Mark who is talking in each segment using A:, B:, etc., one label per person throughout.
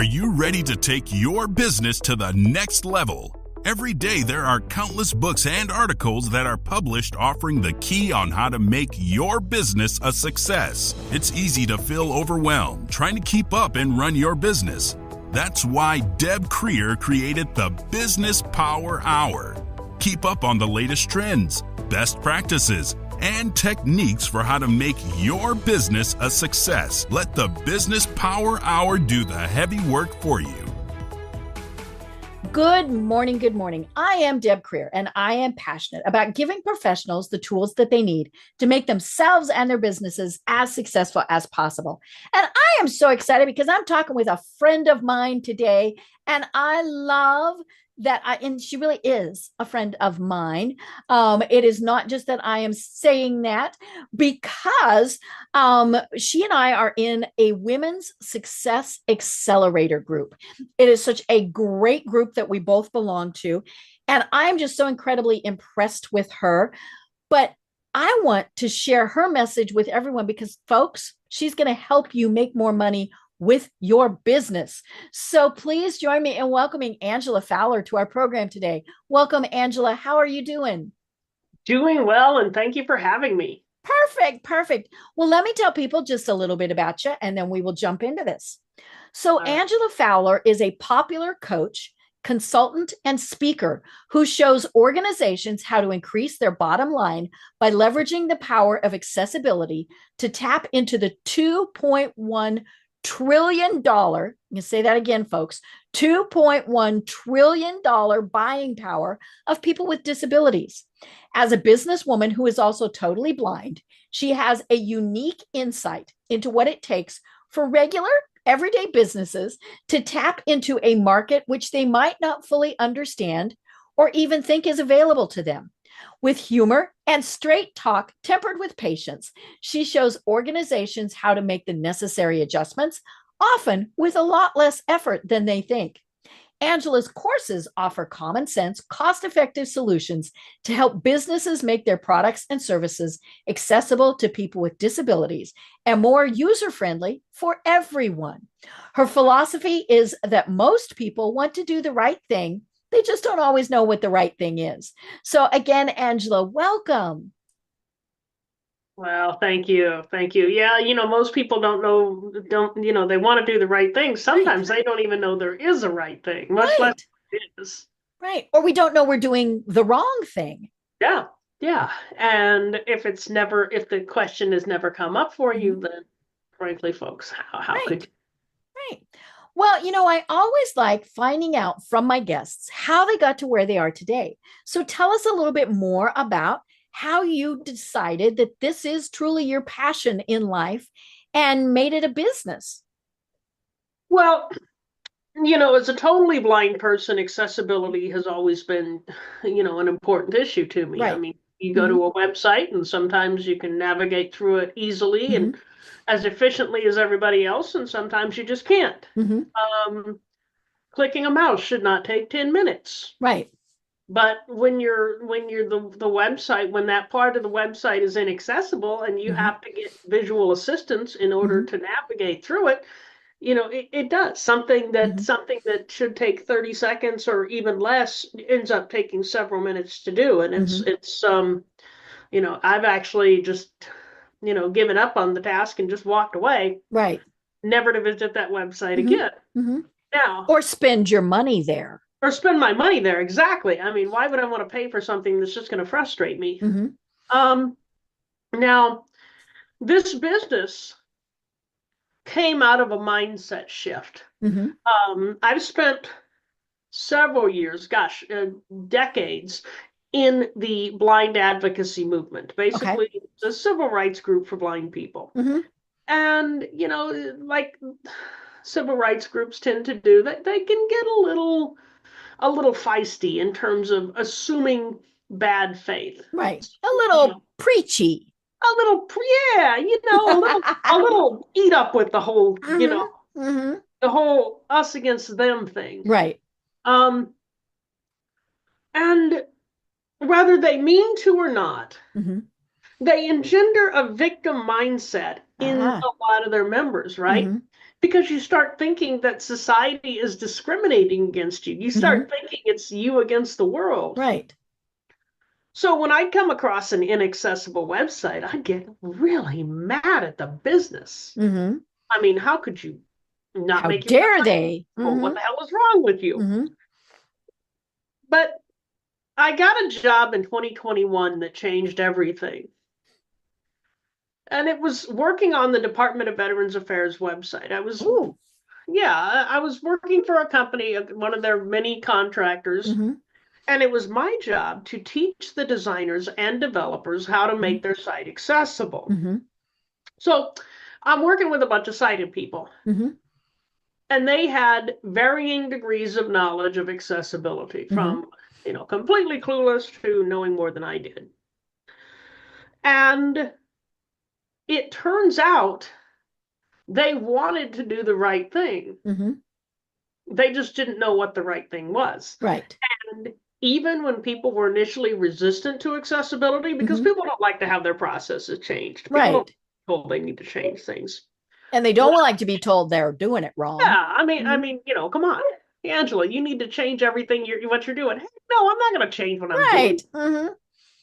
A: Are you ready to take your business to the next level? Every day there are countless books and articles that are published offering the key on how to make your business a success. It's easy to feel overwhelmed trying to keep up and run your business. That's why Deb Creer created the Business Power Hour. Keep up on the latest trends, best practices, and techniques for how to make your business a success. Let the Business Power Hour do the heavy work for you.
B: Good morning. Good morning. I am Deb Creer, and I am passionate about giving professionals the tools that they need to make themselves and their businesses as successful as possible. And I am so excited because I'm talking with a friend of mine today, and I love that and she really is a friend of mine. It is not just that I am saying that because she and I are in a women's success accelerator group. It is such a great group that we both belong to. And I'm just so incredibly impressed with her. But I want to share her message with everyone because, folks, she's going to help you make more money with your business. So please join me in welcoming Angela Fowler to our program today. Welcome, Angela. How are you doing?
C: Doing well, and thank you for having me.
B: Perfect. Well, let me tell people just a little bit about you, and then we will jump into this. So Angela Fowler is a popular coach, consultant, and speaker who shows organizations how to increase their bottom line by leveraging the power of accessibility to tap into the $2.1 trillion, you say that again, folks, $2.1 trillion buying power of people with disabilities. As a businesswoman who is also totally blind, she has a unique insight into what it takes for regular, everyday businesses to tap into a market which they might not fully understand or even think is available to them. With humor and straight talk tempered with patience, she shows organizations how to make the necessary adjustments, often with a lot less effort than they think. Angela's courses offer common sense, cost-effective solutions to help businesses make their products and services accessible to people with disabilities and more user-friendly for everyone. Her philosophy is that most people want to do the right thing. They just don't always know what the right thing is. So again, Angela, welcome.
C: Well, thank you. Yeah, most people they want to do the right thing. Sometimes they don't even know there is a right thing, much less it is.
B: Right. Or we don't know we're doing the wrong thing.
C: Yeah. And if the question has never come up for you, then frankly, folks, how could you?
B: Right. Well, I always like finding out from my guests how they got to where they are today. So tell us a little bit more about how you decided that this is truly your passion in life and made it a business.
C: Well, as a totally blind person, accessibility has always been, an important issue to me.
B: Right.
C: I mean, you go to a website and sometimes you can navigate through it easily and as efficiently as everybody else, and sometimes you just can't. Clicking a mouse should not take 10 minutes.
B: Right.
C: But when you're the website, when that part of the website is inaccessible and you have to get visual assistance in order to navigate through it, it does something that should take 30 seconds or even less ends up taking several minutes to do. And it's I've actually just given up on the task and just walked away.
B: Right.
C: Never to visit that website again. Now,
B: or spend your money there.
C: Or spend my money there. Exactly. I mean, why would I want to pay for something that's just going to frustrate me? Now, this business came out of a mindset shift. I've spent several years, decades, in the blind advocacy movement. Basically, it's a civil rights group for blind people. And, like civil rights groups tend to do, that they can get a little feisty in terms of assuming bad faith.
B: Right. A little preachy.
C: A little eat up with the whole, the whole us against them thing.
B: Right.
C: And whether they mean to or not, they engender a victim mindset in a lot of their members, right? Because you start thinking that society is discriminating against you. You start thinking it's you against the world.
B: Right.
C: So when I come across an inaccessible website, I get really mad at the business. I mean, how could you not
B: How
C: make your
B: dare
C: website?
B: they?
C: What the hell is wrong with you? But I got a job in 2021 that changed everything. And it was working on the Department of Veterans Affairs website. I was working for a company, one of their many contractors, and it was my job to teach the designers and developers how to make their site accessible. So I'm working with a bunch of sighted people, and they had varying degrees of knowledge of accessibility, from completely clueless to knowing more than I did. And it turns out they wanted to do the right thing. They just didn't know what the right thing was.
B: Right.
C: And even when people were initially resistant to accessibility, because people don't like to have their processes changed. People don't be told they need to change things.
B: And they don't like to be told they're doing it wrong.
C: Yeah, I mean, come on. Angela, you need to change everything what you're doing. Hey, no, I'm not going to change what I'm doing.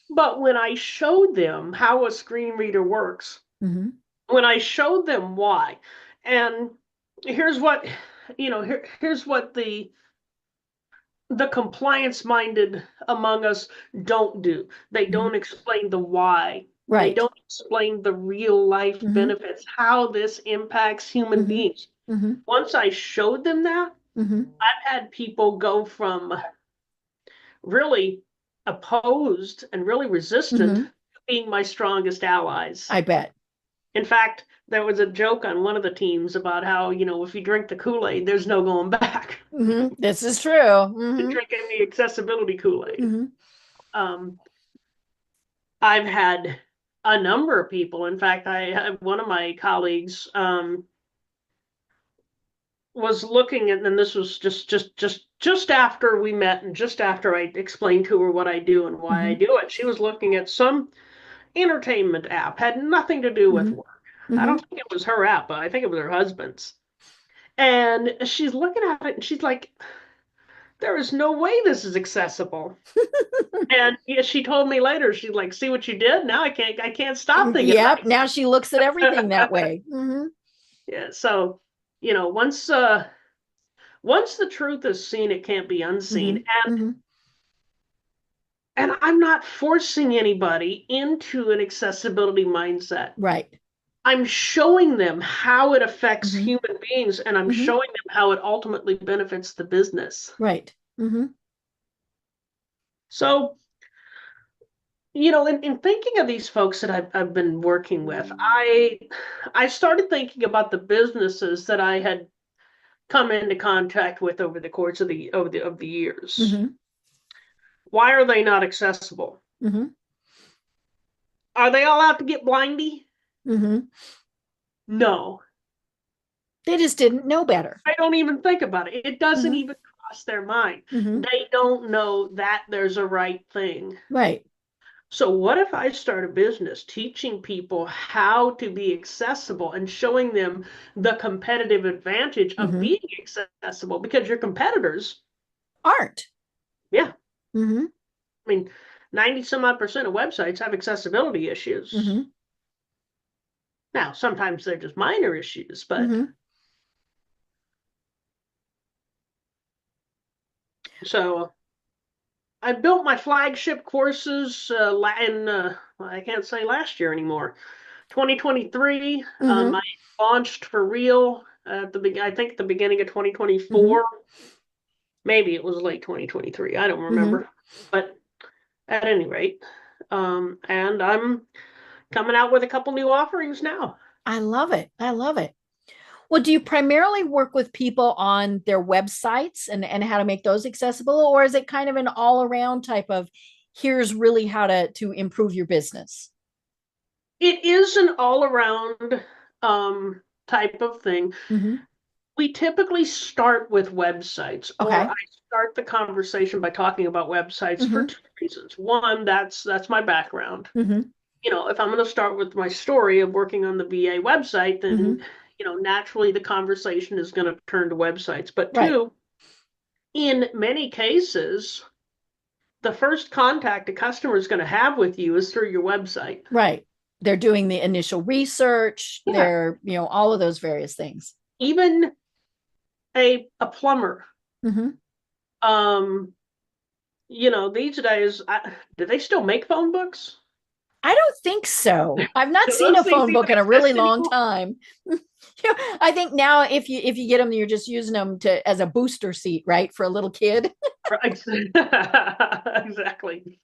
C: But when I showed them how a screen reader works, when I showed them why, and here's what, here's what the compliance-minded among us don't do. They don't explain the why. They don't explain the real-life benefits, how this impacts human beings. Once I showed them that, I've had people go from really opposed and really resistant to being my strongest allies.
B: I bet.
C: In fact, there was a joke on one of the teams about how, if you drink the Kool-Aid, there's no going back.
B: This is true.
C: Drinking the accessibility Kool-Aid. I've had a number of people. In fact, one of my colleagues was looking at, and this was just after we met and just after I explained to her what I do and why I do it. She was looking at some entertainment app, had nothing to do with work. I don't think it was her app, but I think it was her husband's. And she's looking at it and she's like, there is no way this is accessible. And she told me later, she's like, see what you did? Now I can't stop thinking.
B: Yep. Now she looks at everything that way.
C: Yeah. So, once the truth is seen, it can't be unseen. And I'm not forcing anybody into an accessibility mindset.
B: Right.
C: I'm showing them how it affects human beings, and I'm showing them how it ultimately benefits the business.
B: Right.
C: So, in thinking of these folks that I've been working with, I started thinking about the businesses that I had come into contact with over the course of the years. Why are they not accessible? Are they all out to get blindy? No.
B: They just didn't know better.
C: They don't even think about it. It doesn't even cross their mind. They don't know that there's a right thing.
B: Right.
C: So what if I start a business teaching people how to be accessible and showing them the competitive advantage of being accessible, because your competitors
B: aren't.
C: Yeah. I mean, 90% of websites have accessibility issues. Now, sometimes they're just minor issues, but so I built my flagship courses I can't say last year anymore. 2023, I launched for real at I think the beginning of 2024. Maybe it was late 2023. I don't remember. But at any rate, and I'm coming out with a couple new offerings now.
B: I love it. I love it. Well, do you primarily work with people on their websites and how to make those accessible, or is it kind of an all-around type of here's really how to improve your business?
C: It is an all-around type of thing. We typically start with websites, or I start the conversation by talking about websites for two reasons. One, that's my background. If I'm going to start with my story of working on the VA website, then naturally the conversation is going to turn to websites. But
B: Right.
C: two, in many cases, the first contact a customer is going to have with you is through your website.
B: Right. They're doing the initial research.
C: Yeah.
B: They're, all of those various things.
C: Even a plumber.
B: Mm-hmm.
C: These days, do they still make phone books?
B: I don't think so. I've not
C: Do
B: seen
C: those
B: a
C: things
B: phone book
C: even
B: in a really
C: exist
B: long
C: anymore?
B: time. I think now if you get them, you're just using them to as a booster seat, right, for a little kid.
C: Right. Exactly.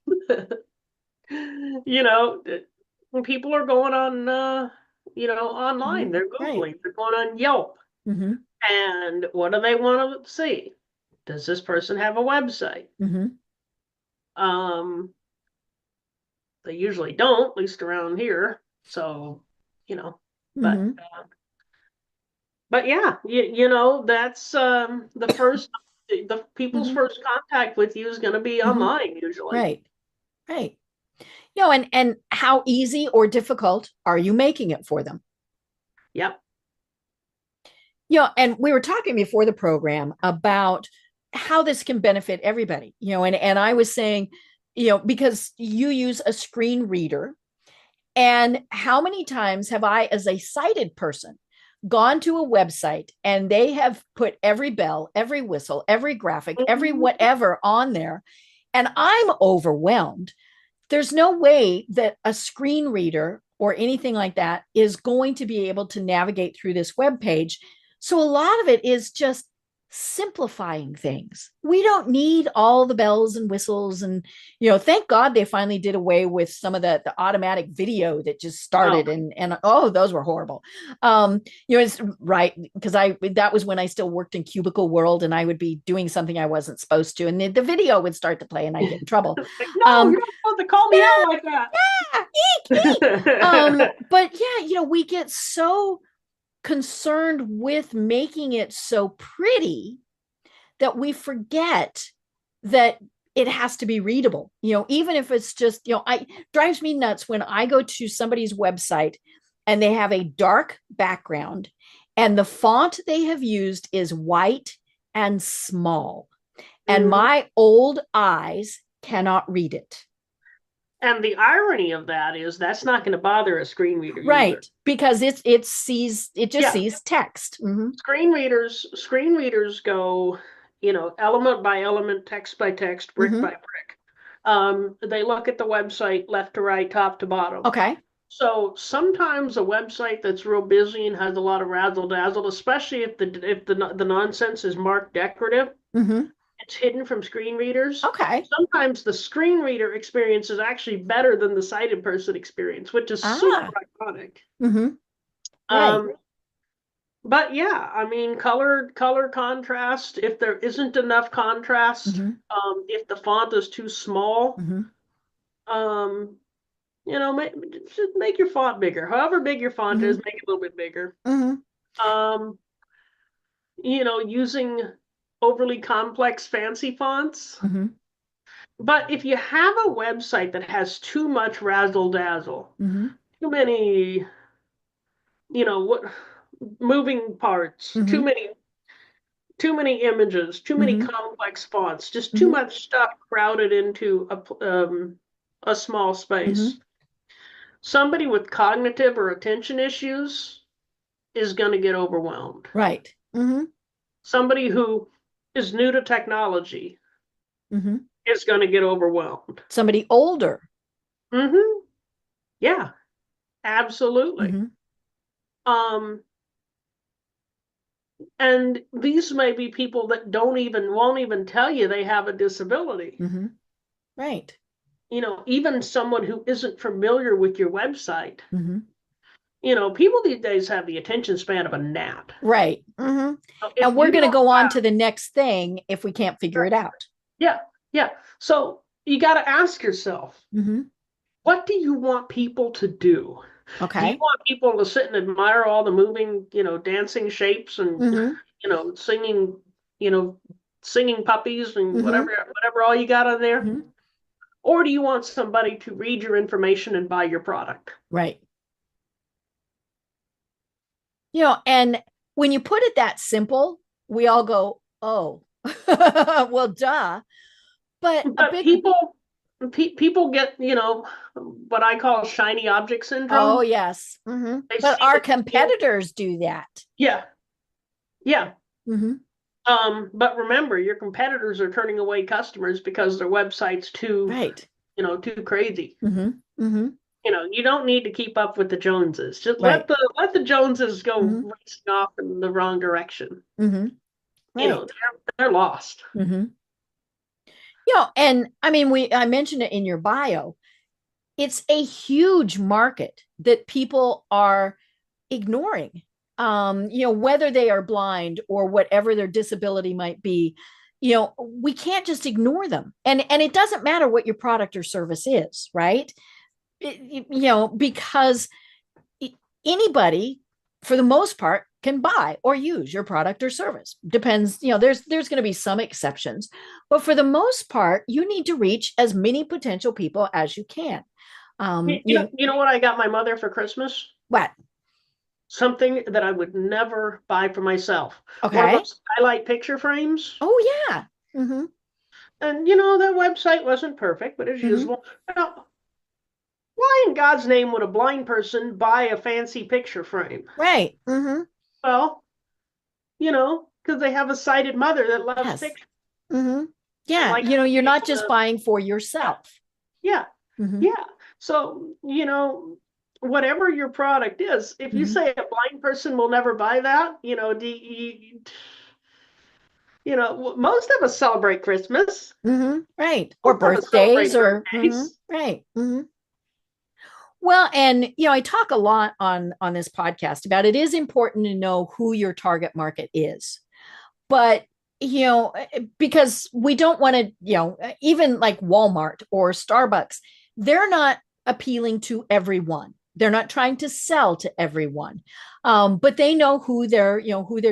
C: When people are going on,
B: Mm-hmm.
C: online, they're
B: Right.
C: Googling, they're going on Yelp.
B: Mm-hmm.
C: And what do they want to see? Does this person have a website?
B: Mm-hmm.
C: Um, they usually don't, at least around here. So, you know, but
B: Mm-hmm.
C: but yeah, that's the people's
B: Mm-hmm.
C: first contact with you is going to be
B: Mm-hmm.
C: online usually.
B: Right. Right. And how easy or difficult are you making it for them?
C: Yep.
B: And we were talking before the program about how this can benefit everybody, and I was saying, because you use a screen reader, and how many times have I, as a sighted person, gone to a website and they have put every bell, every whistle, every graphic, every
C: Mhm.
B: whatever on there, and I'm overwhelmed. There's no way that a screen reader or anything like that is going to be able to navigate through this web page. So a lot of it is just simplifying things. We don't need all the bells and whistles, and thank God they finally did away with some of the automatic video that just
C: Oh,
B: started, and oh, those were horrible. It's right, because I that was when I still worked in cubicle world, and I would be doing something I wasn't supposed to, and the video would start to play and I'd get in trouble.
C: like, no,
B: um
C: you're not supposed to call me out like
B: eek, eek.
C: that.
B: But yeah, we get so concerned with making it so pretty that we forget that it has to be readable. Even if it's just, I drives me nuts when I go to somebody's website and they have a dark background and the font they have used is white and small, and
C: Mhm.
B: my old eyes cannot read it.
C: And the irony of that is that's not going to bother a screen reader user.
B: Right, because it just
C: Yeah,
B: sees text. Mm-hmm.
C: screen readers go, element by element, text by text, brick by
B: Mm-hmm.
C: brick. They look at the website left to right, top to bottom.
B: Okay.
C: So sometimes a website that's real busy and has a lot of razzle dazzle, especially if the nonsense is marked decorative,
B: Mm-hmm.
C: it's hidden from screen readers.
B: Okay.
C: Sometimes the screen reader experience is actually better than the sighted person experience, which is super
B: Ah.
C: ironic.
B: Mm-hmm. Right.
C: Um, but yeah, I mean, color contrast. If there isn't enough contrast,
B: Mm-hmm.
C: if the font is too small,
B: Mm-hmm.
C: um, just make your font bigger. However big your font is,
B: Mm-hmm.
C: make it a little bit bigger.
B: Mm-hmm.
C: Um, using overly complex fancy fonts.
B: Mm-hmm.
C: But if you have a website that has too much razzle dazzle,
B: Mm-hmm.
C: too many, what moving parts, too
B: Mm-hmm.
C: many too many images, too many
B: Mm-hmm.
C: complex fonts, just too
B: Mm-hmm.
C: much stuff crowded into a small
B: Mm-hmm.
C: space. Somebody with cognitive or attention issues is going to get overwhelmed.
B: Right. Mm-hmm.
C: Somebody who is new to technology
B: Mm-hmm.
C: is going to get overwhelmed.
B: Somebody older.
C: Mm-hmm. Yeah, absolutely.
B: Mm-hmm.
C: Um, and these may be people that won't even tell you they have a disability.
B: Mm-hmm. Right.
C: Even someone who isn't familiar with your website.
B: Mm-hmm.
C: People these days have the attention span of a gnat.
B: Right. Mm-hmm.
C: So if
B: And we're
C: you
B: going to
C: don't
B: go on
C: have,
B: to the next thing if we can't figure it out.
C: yeah, yeah. So you got to ask yourself,
B: Mm-hmm.
C: what do you want people to do? Do you
B: Okay.
C: want people to sit and admire all the moving, dancing shapes and,
B: Mm-hmm.
C: singing, you know, singing puppies and
B: Mm-hmm.
C: whatever all you got on there?
B: Mm-hmm.
C: Or do you want somebody to read your information and buy your product?
B: Right. And when you put it that simple, we all go, oh, well, duh. But a
C: But
B: big,
C: people get, what I call shiny object
B: oh,
C: syndrome.
B: yes.
C: They
B: But
C: see
B: our
C: the
B: competitors do that.
C: yeah, yeah.
B: Hmm.
C: But remember, your competitors are turning away customers because their website's too,
B: Right.
C: too crazy.
B: Hmm. Hmm.
C: You don't need to keep up with the Joneses. Just let
B: Right.
C: the Joneses go
B: Hmm.
C: racing off in the wrong direction.
B: Hmm.
C: You know,
B: Right.
C: they're lost.
B: Hmm. And I mean, I mentioned it in your bio. It's a huge market that people are ignoring. Whether they are blind or whatever their disability might be, we can't just ignore them. And it doesn't matter what your product or service is, right? Because anybody, for the most part, can buy or use your product or service. Depends, there's going to be some exceptions, but for the most part, you need to reach as many potential people as you can.
C: You know what I got my mother for Christmas?
B: What?
C: Something that I would never buy for myself. One of
B: Okay.
C: those highlight picture frames.
B: Oh, yeah. Mm-hmm.
C: And that website wasn't perfect, but as
B: Mm-hmm.
C: usual. Now, why in God's name would a blind person buy a fancy picture frame?
B: Right. Mm-hmm.
C: Well, because they have a sighted mother that loves
B: Yes.
C: pictures
B: Mm-hmm.
C: and
B: Yeah.
C: likes
B: You're
C: being
B: not
C: able
B: just
C: to,
B: buying for
C: yeah,
B: yourself.
C: yeah,
B: Mm-hmm.
C: yeah. So, whatever your product is, if you
B: Mm-hmm.
C: say a blind person will never buy that, most of us celebrate Christmas.
B: Mm-hmm. Right. Or
C: Most of us
B: birthdays
C: celebrate
B: or
C: birthdays.
B: right. Mm-hmm. Well, and I talk a lot on this podcast about it is important to know who your target market is. But because we don't want to, even like Walmart or Starbucks, they're not appealing to everyone. They're not trying to sell to everyone. But they know who they're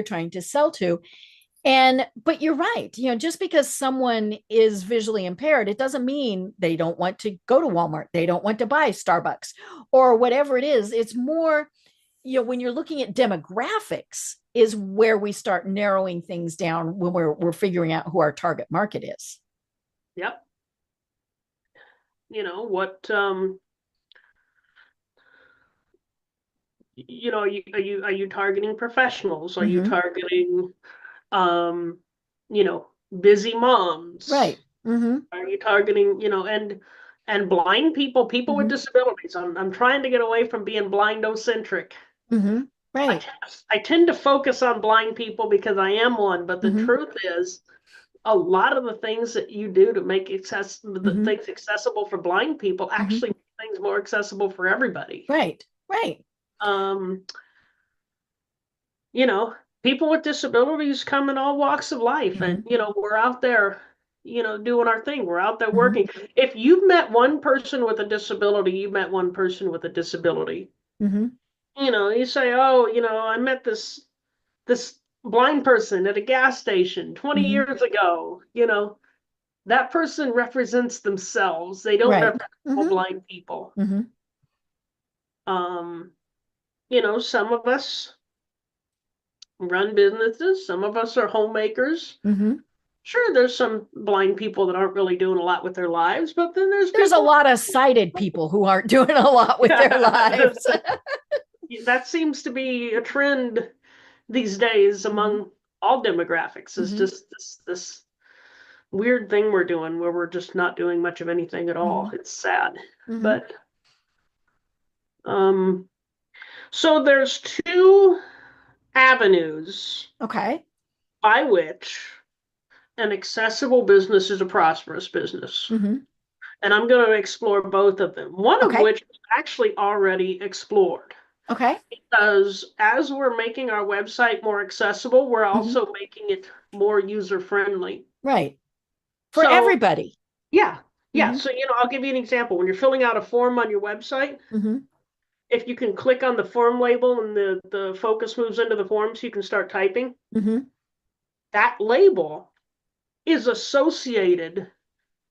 B: trying to sell to. But you're right, just because someone is visually impaired, it doesn't mean they don't want to go to Walmart, they don't want to buy Starbucks or whatever it is. It's more, when you're looking at demographics is where we start narrowing things down when we're figuring out who our target market is.
C: Yep. What are you targeting professionals? Are you
B: Mm-hmm.
C: targeting um, you know, busy moms?
B: Right. Mm-hmm.
C: Are you targeting, and blind people with
B: Mm-hmm.
C: disabilities? I'm trying to get away from being blindocentric.
B: Mm-hmm.
C: I,
B: Right.
C: t- I tend to focus on blind people because I am one, but the
B: Mm-hmm.
C: truth is a lot of the things that you do to make the
B: Mm-hmm.
C: things accessible for blind people
B: Mm-hmm.
C: actually make things more accessible for everybody.
B: Right. Right.
C: Um, you know, People with disabilities come in all walks of life, and
B: Mm-hmm.
C: we're out there, doing our thing. We're out there
B: Mm-hmm.
C: working. If you've met one person with a disability, you've met one person with a disability.
B: Mm-hmm.
C: You say, "Oh, I met this blind person at a gas station 20
B: Mm-hmm.
C: years ago." That person represents themselves. They don't
B: Right.
C: represent all
B: Mm-hmm.
C: blind people.
B: Mm-hmm.
C: Um, some of us run businesses, some of us are homemakers.
B: Mm-hmm.
C: Sure, there's some blind people that aren't really doing a lot with their lives, but then there's
B: There's a
C: people.
B: lot of sighted people who aren't doing a lot with their
C: Yeah,
B: lives.
C: that seems to be a trend these days
B: Mm-hmm.
C: among all demographics. Is
B: Mm-hmm.
C: just this weird thing we're doing where we're just not doing much of anything at all.
B: Mm-hmm.
C: It's sad,
B: Mm-hmm.
C: but um, so there's two avenues
B: Okay.
C: by which an accessible business is a prosperous business.
B: Mm-hmm.
C: And I'm going to explore both of them, one of
B: Okay.
C: which is actually already explored.
B: Okay.
C: Because as we're making our website more accessible, we're
B: Mm-hmm.
C: also making it more user friendly.
B: Right. For
C: So,
B: everybody.
C: yeah, yeah.
B: Mm-hmm.
C: So, I'll give you an example. When you're filling out a form on your website,
B: Mm-hmm.
C: if you can click on the form label and the focus moves into the form so you can start typing,
B: Mm-hmm.
C: that label is associated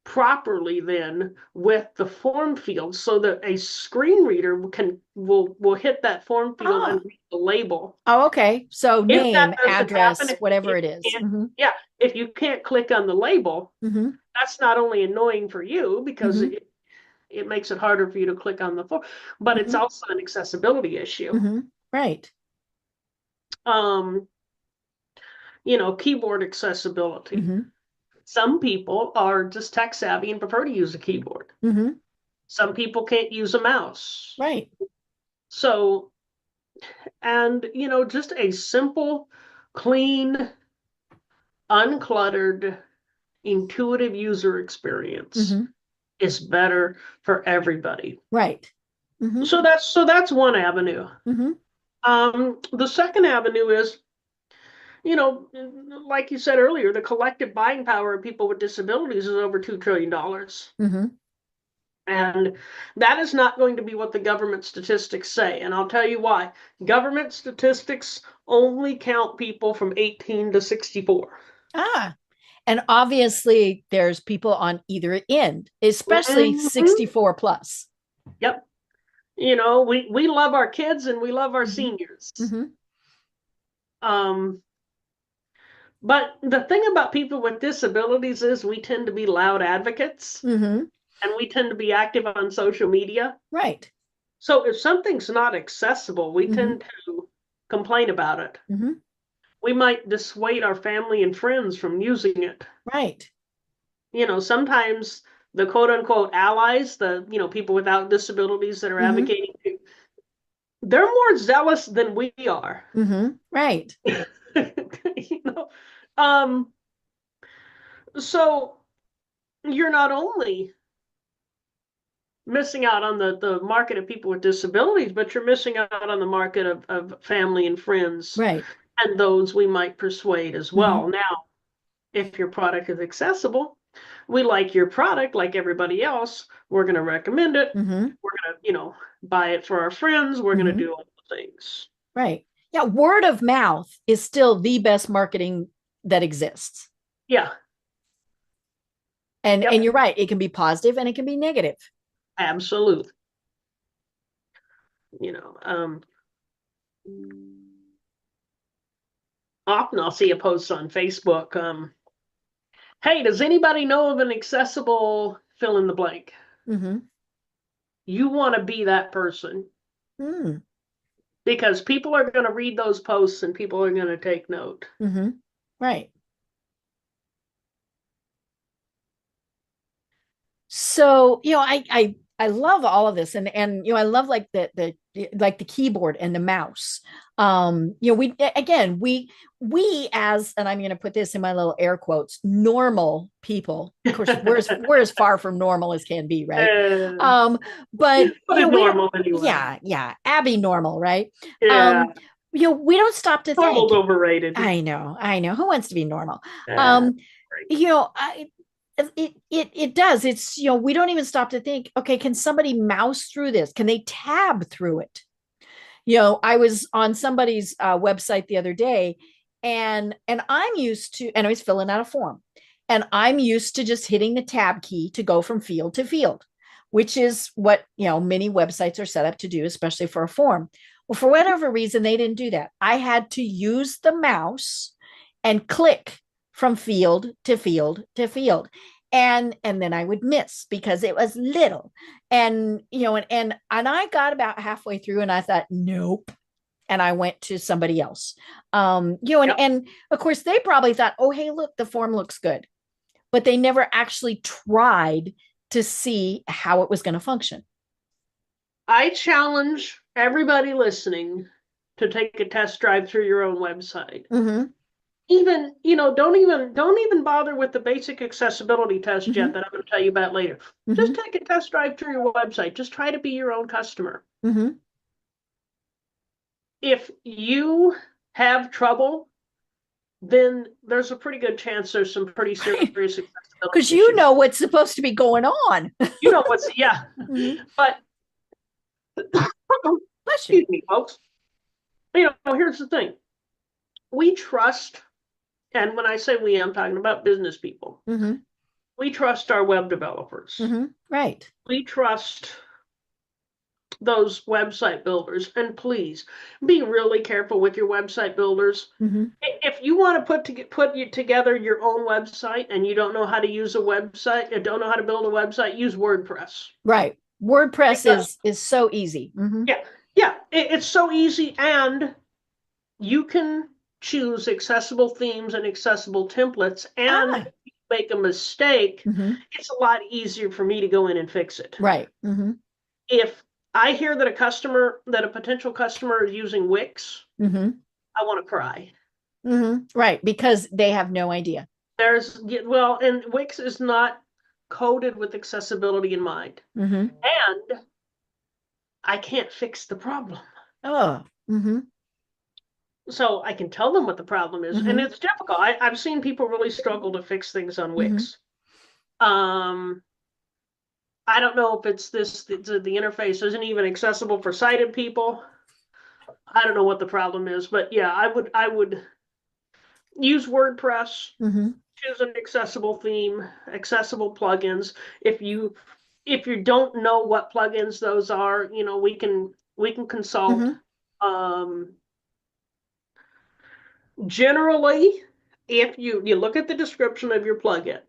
C: properly then with the form field so that a screen reader will hit that form field and read the label.
B: Oh, okay. So
C: If that
B: name,
C: doesn't happen,
B: address, whatever it is.
C: yeah, if you can't click on the label, that's not only annoying for you because it makes it harder for you to click on the form, but it's also an accessibility issue.
B: Right.
C: Keyboard accessibility. Some people are just tech savvy and prefer to use a keyboard. Some people can't use a mouse.
B: Right.
C: So, and just a simple, clean, uncluttered, intuitive user experience is better for everybody.
B: Right.
C: So that's one avenue. The second avenue is, like you said earlier, the collective buying power of people with disabilities is over $2 trillion. And that is not going to be what the government statistics say. And I'll tell you why. Government statistics only count people from 18 to 64.
B: And obviously there's people on either end, especially 64 plus.
C: Yep. We love our kids and we love our seniors. But the thing about people with disabilities is we tend to be loud advocates and we tend to be active on social media.
B: Right.
C: So if something's not accessible, we tend to complain about it. We might dissuade our family and friends from using it.
B: Right.
C: Sometimes the quote unquote allies, the people without disabilities that are advocating, they're more zealous than we are.
B: Right.
C: So you're not only missing out on the market of people with disabilities, but you're missing out on the market of family and friends.
B: Right.
C: And those we might persuade as well. Now, if your product is accessible, we like your product like everybody else, we're going to recommend it. We're going to, buy it for our friends. We're going to do all the things.
B: Right. Yeah. Word of mouth is still the best marketing that exists.
C: Yeah.
B: And you're right. It can be positive and it can be negative.
C: Absolutely. Often I'll see a post on Facebook. Hey, does anybody know of an accessible fill in the blank? You want to be that person. Because people are going to read those posts and people are going to take note.
B: Right. So, I love all of this and I love like the keyboard and the mouse. We as, and I'm going to put this in my little air quotes, normal people, of course, we're as far from normal as can be, right? But
C: normal anyway.
B: Yeah, Abby normal, right?
C: Yeah.
B: We don't stop to
C: Normal's
B: think.
C: overrated.
B: I know. Who wants to be normal? It does. It's, we don't even stop to think, okay, can somebody mouse through this? Can they tab through it? I was on somebody's website the other day and I'm used to, and I was filling out a form and I'm used to just hitting the tab key to go from field to field, which is what, many websites are set up to do, especially for a form. Well, for whatever reason, they didn't do that. I had to use the mouse and click from field to field to field. And then I would miss because it was little. And, and I got about halfway through and I thought, nope. And I went to somebody else. And of course they probably thought, oh, hey, look, the form looks good. But they never actually tried to see how it was going to function.
C: I challenge everybody listening to take a test drive through your own website. Even, don't even bother with the basic accessibility test yet that I'm going to tell you about later. Just take a test drive through your website. Just try to be your own customer. If you have trouble, then there's a pretty good chance there's some pretty serious accessibility
B: because you know what's supposed to be going on.
C: But excuse me, folks. Here's the thing. We trust, and when I say we, I'm talking about business people. We trust our web developers.
B: Right.
C: We trust those website builders. And please be really careful with your website builders. If you want to put together your own website and you don't know how to use a website, and don't know how to build a website, use WordPress.
B: Right. WordPress is so easy.
C: Yeah, it's so easy, and you can choose accessible themes and accessible templates, and if you make a mistake, it's a lot easier for me to go in and fix it.
B: Right.
C: If I hear that a potential customer is using Wix, I want to cry.
B: Right, because they have no idea.
C: And Wix is not coded with accessibility in mind. And I can't fix the problem.
B: Oh.
C: So I can tell them what the problem is, and it's difficult. I've seen people really struggle to fix things on Wix. I don't know if it's the interface isn't even accessible for sighted people. I don't know what the problem is, but yeah, I would use WordPress, choose an accessible theme, accessible plugins. If you don't know what plugins those are, we can consult. Generally, if you look at the description of your plugin,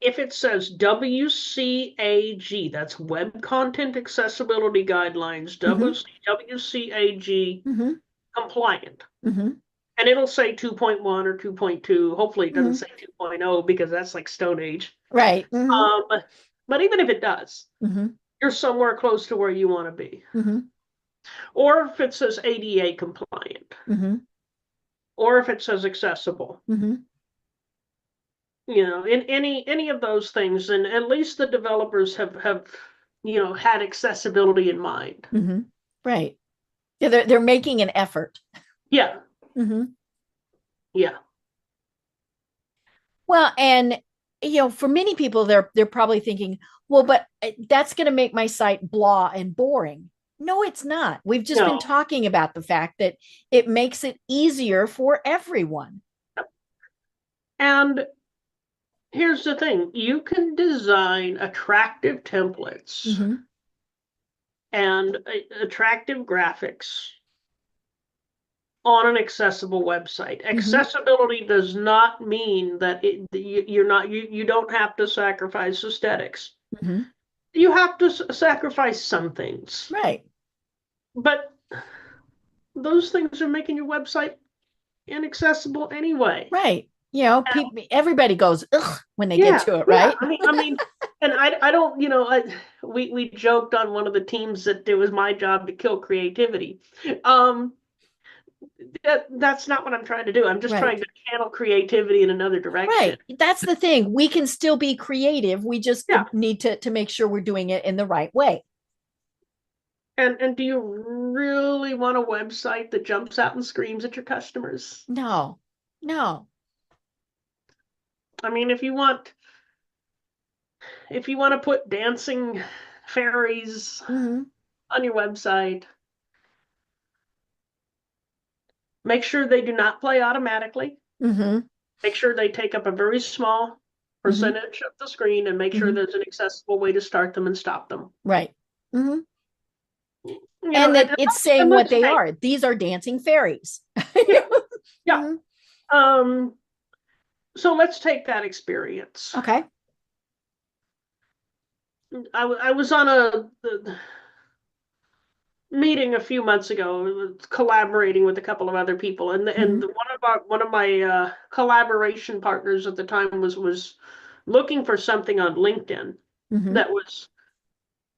C: if it says WCAG, that's Web Content Accessibility Guidelines, WCAG compliant. And it'll say 2.1 or 2.2. Hopefully it doesn't say 2.0 because that's like Stone Age.
B: Right.
C: But even if it does, you're somewhere close to where you want to be. Or if it says ADA compliant. Or if it says accessible. In any of those things, and at least the developers have had accessibility in mind.
B: Right. Yeah, they're making an effort.
C: Yeah. Yeah.
B: Well, and for many people, they're probably thinking, well, but that's going to make my site blah and boring. No, it's not. We've just been talking about the fact that it makes it easier for everyone.
C: And here's the thing. You can design attractive templates and attractive graphics on an accessible website. Accessibility does not mean that you don't have to sacrifice aesthetics. You have to sacrifice some things.
B: Right.
C: But those things are making your website inaccessible anyway.
B: Right. Everybody goes ugh when they get to it, right?
C: I mean, and I don't, we joked on one of the teams that it was my job to kill creativity. That's not what I'm trying to do. I'm just trying to channel creativity in another direction.
B: Right. That's the thing. We can still be creative. We just need to make sure we're doing it in the right way.
C: And do you really want a website that jumps out and screams at your customers?
B: No.
C: I mean, if you want to put dancing fairies on your website, make sure they do not play automatically. Make sure they take up a very small percentage of the screen, and make sure there's an accessible way to start them and stop them.
B: Right. And that it's saying what they are. These are dancing fairies.
C: Yeah. So let's take that experience.
B: Okay.
C: I was on a meeting a few months ago, collaborating with a couple of other people, and one of my collaboration partners at the time was looking for something on LinkedIn that was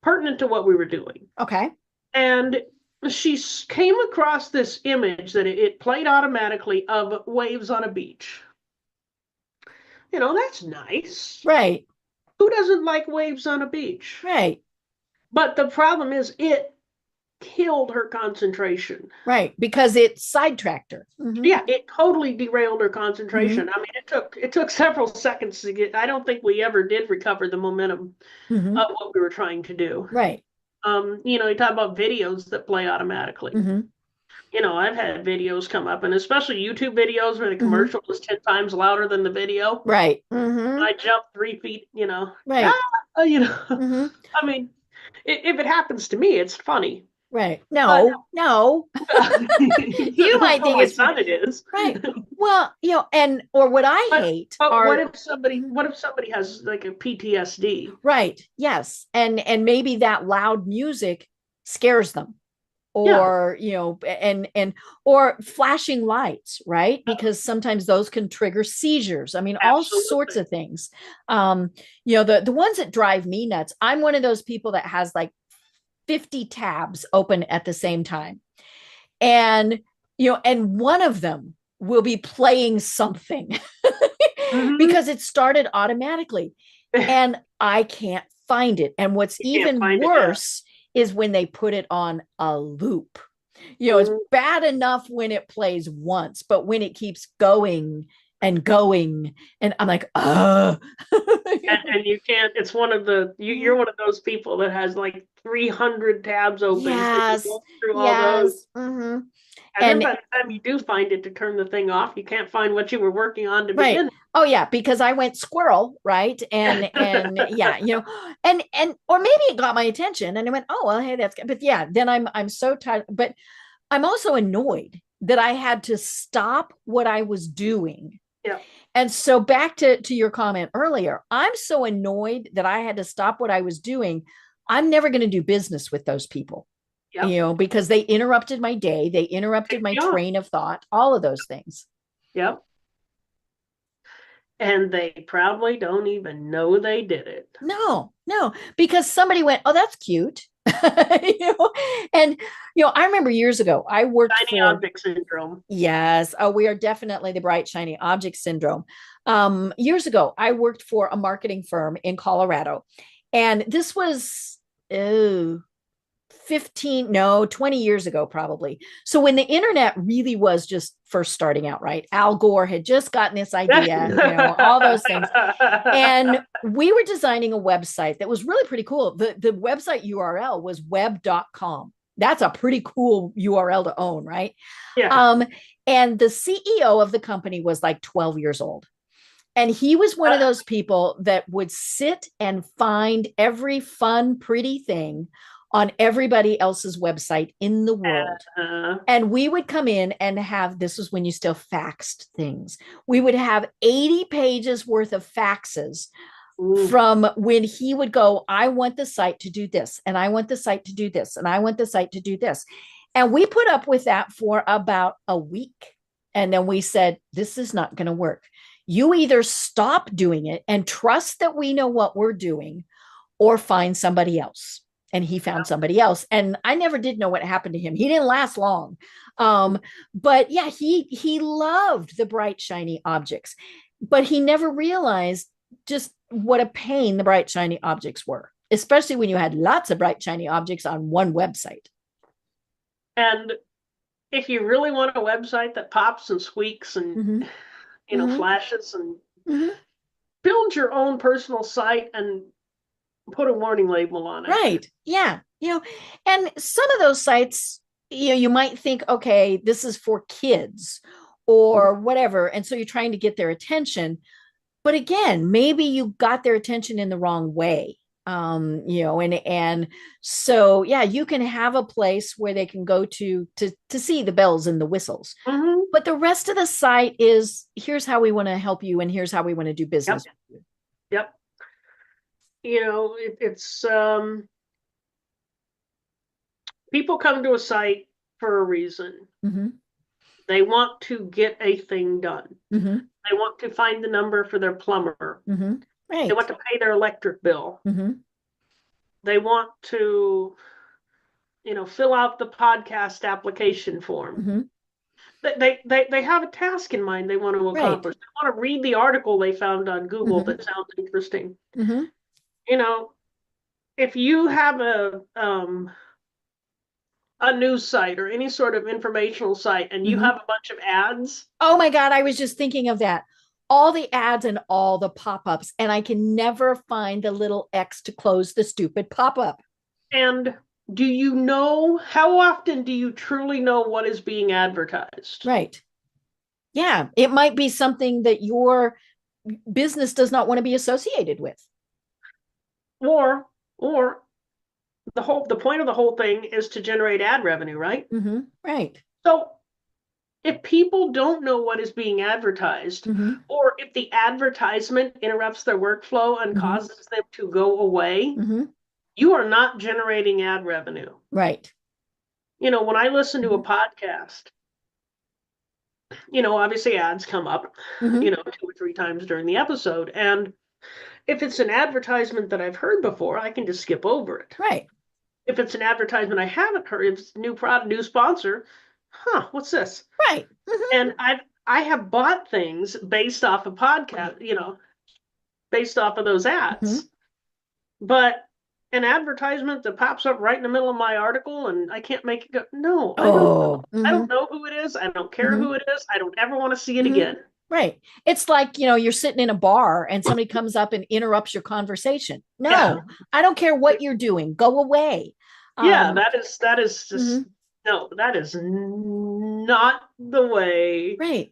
C: pertinent to what we were doing.
B: Okay.
C: And she came across this image that it played automatically of waves on a beach. That's nice.
B: Right.
C: Who doesn't like waves on a beach?
B: Right.
C: But the problem is it killed her concentration.
B: Right, because it sidetracked her.
C: Yeah, it totally derailed her concentration. I mean, it took several seconds to get. I don't think we ever did recover the momentum of what we were trying to do.
B: Right.
C: You talk about videos that play automatically. I've had videos come up, and especially YouTube videos where the
B: Mm-hmm.
C: commercial is 10 times louder than the video.
B: Right. Mm-hmm.
C: I jump 3 feet,
B: Right. Mm-hmm.
C: I mean, if it happens to me, it's funny.
B: Right.
C: But
B: No. You might
C: for
B: think
C: my
B: it's
C: son, it is.
B: right. Well, and or what I
C: But
B: hate
C: but what
B: are
C: if somebody
B: Mhm.
C: what if somebody has like a PTSD?
B: Right. Yes. And maybe that loud music scares them,
C: Yeah,
B: or and or flashing lights, right? Because sometimes those can trigger seizures. I mean, all sorts
C: absolutely.
B: of things. um the ones that drive me nuts, I'm one of those people that has like 50 tabs open at the same time, and and one of them will be playing something
C: Hmm.
B: because it started automatically and I can't find it. And what's
C: You can't
B: even
C: find it, yeah.
B: worse is when they put it on a loop. It's
C: Mhm.
B: bad enough when it plays once, but when it keeps going and going, and I'm like, oh.
C: And you can't. It's one of the you're one of those people that has like 300 tabs open, so you
B: Yes,
C: go through all those.
B: yes. Hmm.
C: And then
B: And
C: by the time you do find it to turn the thing off, you can't find what you were working on to
B: right.
C: begin.
B: Oh yeah, because I went squirrel, right? And yeah, and or maybe it got my attention and I went, "Oh, well, hey, that's good." But yeah, then I'm so tired, but I'm also annoyed that I had to stop what I was doing.
C: Yeah.
B: And so back to your comment earlier, I'm so annoyed that I had to stop what I was doing. I'm never going to do business with those people,
C: Yep.
B: because they interrupted my day, they interrupted
C: Tick
B: my
C: me off.
B: train of thought, all of those things.
C: Yep. And they probably don't even know they did it.
B: No, because somebody went, "Oh, that's cute." you know, and I remember years ago, I worked
C: Shiny
B: for
C: object syndrome.
B: yes, oh, we are definitely the bright, shiny object syndrome. Years ago, I worked for a marketing firm in Colorado, and this was oh, 15 no 20 years ago probably. So when the internet really was just first starting out, right? Al Gore had just gotten this idea, all those things. And we were designing a website that was really pretty cool. The website URL was web.com. That's a pretty cool URL to own, right?
C: Yeah.
B: um and the CEO of the company was like 12 years old, and he was one of those people that would sit and find every fun, pretty thing on everybody else's website in the world.
C: Uh,
B: And we would come in and have, this was when you still faxed things. We would have 80 pages worth of faxes
C: ooh.
B: from when he would go, "I want the site to do this, and I want the site to do this, and I want the site to do this." And we put up with that for about a week. And then we said, "This is not going to work. You either stop doing it and trust that we know what we're doing, or find somebody else." And he found somebody else. And I never did know what happened to him. He didn't last long. But yeah, he loved the bright, shiny objects, but he never realized just what a pain the bright, shiny objects were, especially when you had lots of bright, shiny objects on one website.
C: And if you really want a website that pops and squeaks and
B: Mm-hmm. Mm-hmm.
C: flashes, and
B: Mm-hmm.
C: build your own personal site and put a warning label on it.
B: Right. Yeah. And some of those sites, you might think, okay, this is for kids or whatever. And so you're trying to get their attention. But again, maybe you got their attention in the wrong way. And so yeah, you can have a place where they can go to see the bells and the whistles.
C: Mm-hmm.
B: But the rest of the site is, here's how we want to help you and here's how we want to do
C: Yep.
B: business with you.
C: Yep. It's people come to a site for a reason.
B: Mm-hmm.
C: They want to get a thing done.
B: Mm-hmm.
C: They want to find the number for their plumber.
B: Mm-hmm.
C: They
B: Right.
C: want to pay their electric bill.
B: Mm-hmm.
C: They want to, fill out the podcast application form.
B: Mm-hmm.
C: They have a task in mind they want to
B: Right.
C: accomplish. They want to read the article they found on Google
B: Mm-hmm.
C: that sounds interesting.
B: Mm-hmm.
C: You know, if you have a news site or any sort of informational site and you
B: Mm-hmm.
C: have a bunch of ads,
B: Oh my God, I was just thinking of that. All the ads and all the pop-ups, and I can never find the little X to close the stupid pop-up.
C: and do you know, how often do you truly know what is being advertised?
B: Right. Yeah. It might be something that your business does not want to be associated with.
C: Or the point of the whole thing is to generate ad revenue, right?
B: Right.
C: So if people don't know what is being advertised, or if the advertisement interrupts their workflow and causes them to go away, you are not generating ad revenue.
B: Right.
C: When I listen to a podcast, obviously ads come up, 2 or 3 times during the episode. And if it's an advertisement that I've heard before, I can just skip over it.
B: Right.
C: If it's an advertisement I haven't heard, if it's a new product, new sponsor, what's this?
B: Right.
C: And I have bought things based off of podcast, based off of those ads. But an advertisement that pops up right in the middle of my article and I can't make it go, no, I don't know. I don't know who it is. I don't care who it is. I don't ever want to see it again.
B: Right. It's like, you're sitting in a bar and somebody comes up and interrupts your conversation. No, yeah. I don't care what you're doing. Go away.
C: Yeah, that is just, no, that is not the way.
B: Right.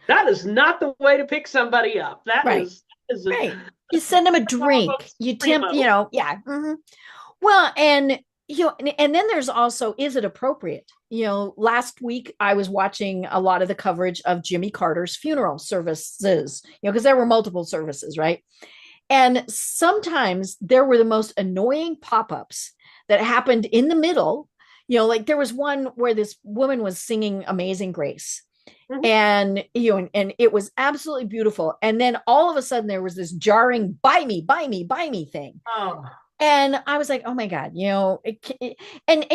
C: That is not the way to pick somebody up. That
B: right.
C: is
B: right. You send them a drink. You tempt, yeah. Well, and and then there's also, is it appropriate? Last week I was watching a lot of the coverage of Jimmy Carter's funeral services, because there were multiple services, right? And sometimes there were the most annoying pop-ups that happened in the middle. Like there was one where this woman was singing Amazing Grace. And and it was absolutely beautiful. And then all of a sudden there was this jarring buy me thing. And I was like, oh my God, and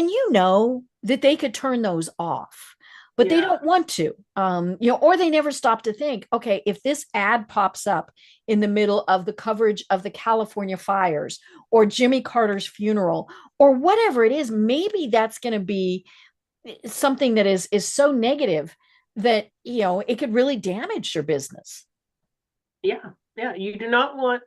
B: that they could turn those off, but they don't want to, or they never stop to think, okay, if this ad pops up in the middle of the coverage of the California fires or Jimmy Carter's funeral or whatever it is, maybe that's going to be something that is so negative that, it could really damage your business.
C: Yeah. You do not want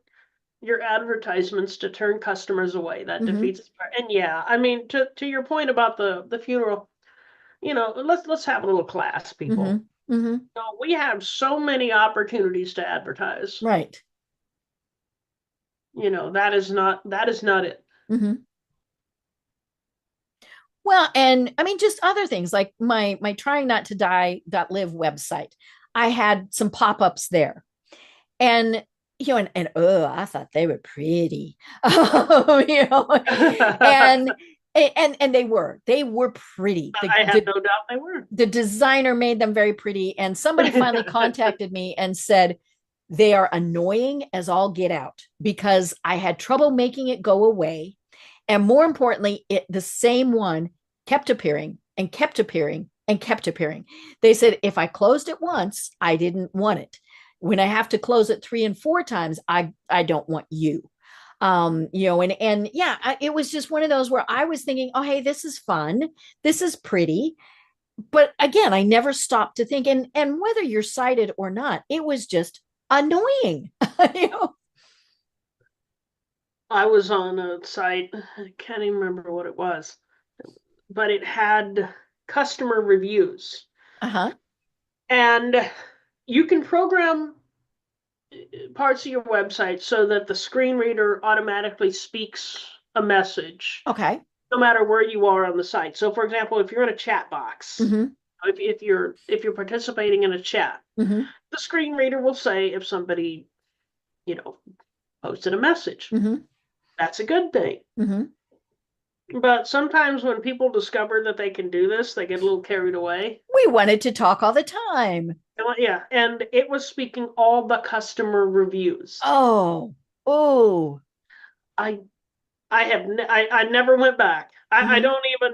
C: your advertisements to turn customers away. That defeats its part. And I mean, to your point about the funeral, let's have a little class, people. We have so many opportunities to advertise.
B: Right.
C: That is not it.
B: Well, and I mean, just other things like my trying not to die.live website. I had some pop-ups there, and I thought they were pretty, and they were pretty.
C: I have no doubt they were.
B: The designer made them very pretty, and somebody finally contacted me and said they are annoying as all get out because I had trouble making it go away. And more importantly, the same one kept appearing and kept appearing and kept appearing. They said, if I closed it once, I didn't want it. When I have to close it 3 and 4 times, I don't want you. It was just one of those where I was thinking, oh, hey, this is fun. This is pretty. But again, I never stopped to think, and whether you're sighted or not, it was just annoying.
C: I was on a site, I can't even remember what it was, but it had customer reviews. And you can program parts of your website so that the screen reader automatically speaks a message.
B: Okay.
C: No matter where you are on the site. So for example, if you're in a chat box, if you're participating in a chat, the screen reader will say if somebody, posted a message. That's a good thing. But sometimes when people discover that they can do this, they get a little carried away.
B: We wanted to talk all the time.
C: Yeah, and it was speaking all the customer reviews.
B: I
C: never went back. I don't even,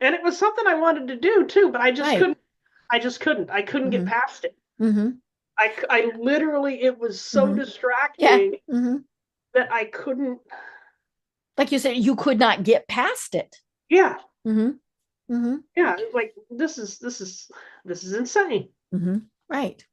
C: and it was something I wanted to do too, but I just couldn't. I couldn't get past it. I literally, it was so distracting that I couldn't.
B: Like you said, you could not get past it.
C: Yeah. Yeah. Like this is insane.
B: Right.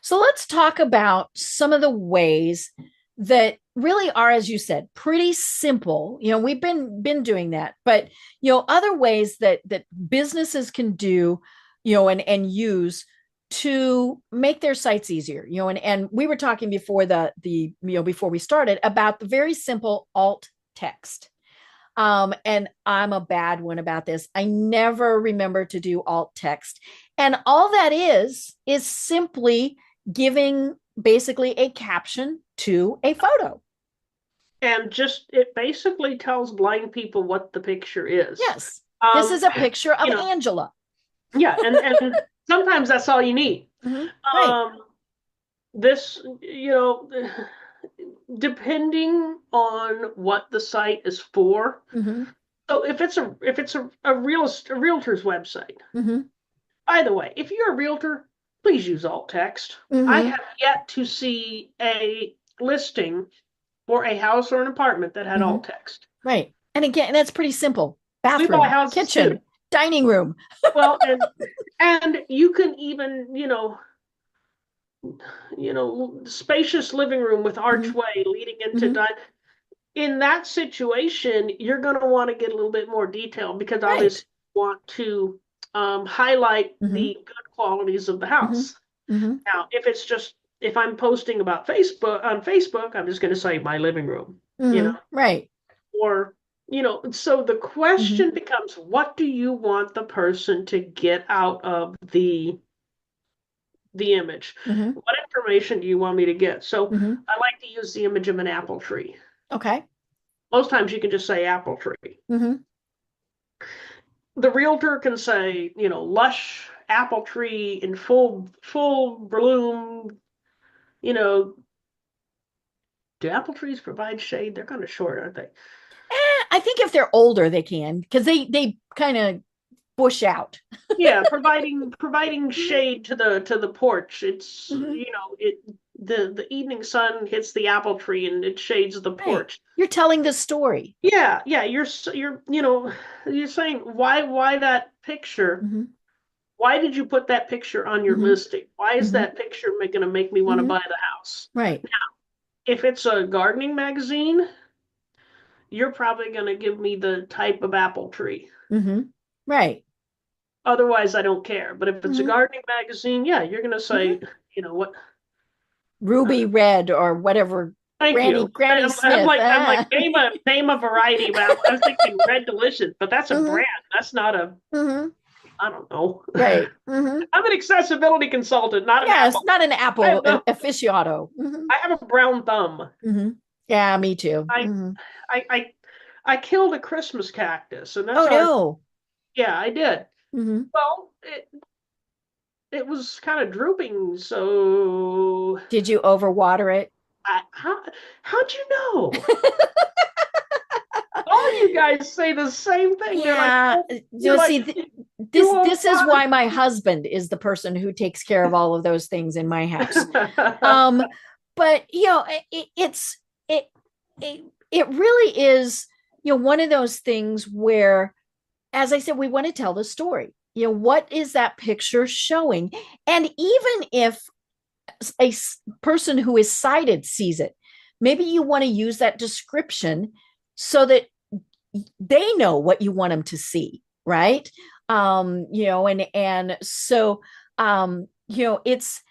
B: So let's talk about some of the ways that really are, as you said, pretty simple. We've been doing that, but other ways that businesses can do, and use to make their sites easier. And we were talking before before we started about the very simple alt text. And I'm a bad one about this. I never remember to do alt text. And all that is simply giving basically a caption to a photo.
C: And it basically tells blind people what the picture is.
B: Yes. This is a picture of Angela.
C: Yeah. And sometimes that's all you need.
B: Mm-hmm. Right.
C: This, depending on what the site is for.
B: Mm-hmm.
C: So if it's a realtor's website,
B: mm-hmm.
C: by the way, if you're a realtor, please use alt text.
B: Mm-hmm.
C: I have yet to see a listing for a house or an apartment that had alt text.
B: Right. And again, that's pretty simple. Bathroom, kitchen, too. Dining room.
C: Well, and you can even, spacious living room with archway leading into dining. In that situation, you're going to want to get a little bit more detail because obviously you want to highlight the good qualities of the house. Now, if I'm posting about Facebook, I'm just going to say my living room,
B: right.
C: Or, so the question becomes, what do you want the person to get out of the image? What information do you want me to get? So I like to use the image of an apple tree.
B: Okay.
C: Most times you can just say apple tree. The realtor can say, lush apple tree in full bloom. Do apple trees provide shade? They're kind of short, aren't they?
B: I think if they're older, they can, because they kind of bush out.
C: Yeah, providing shade to the porch. It's the evening sun hits the apple tree and it shades the porch.
B: Right. You're telling the story.
C: Yeah, you're saying why that picture? Why did you put that picture on your listing? Why is that picture going to make me want to buy the house?
B: Right.
C: Now, if it's a gardening magazine, you're probably going to give me the type of apple tree.
B: Right.
C: Otherwise, I don't care. But if it's a gardening magazine, yeah, you're going to say, what?
B: Ruby red or whatever.
C: Thank you.
B: Granny Smith.
C: I'm like name a variety. But I was thinking Red Delicious, but that's a brand. That's not a. I don't know.
B: Right.
C: I'm an accessibility consultant, not an apple.
B: Not an apple aficionado.
C: I have a brown thumb.
B: Yeah, me too.
C: I killed a Christmas cactus, and that's
B: no.
C: Yeah, I did. Well, it was kind of drooping, so.
B: Did you overwater it?
C: How'd you know? All you guys say the same thing.
B: Yeah. This is why my husband is the person who takes care of all of those things in my house. But it really is, one of those things where, as I said, we want to tell the story. What is that picture showing? And even if a person who is sighted sees it, maybe you want to use that description so that they know what you want them to see, right? And so it's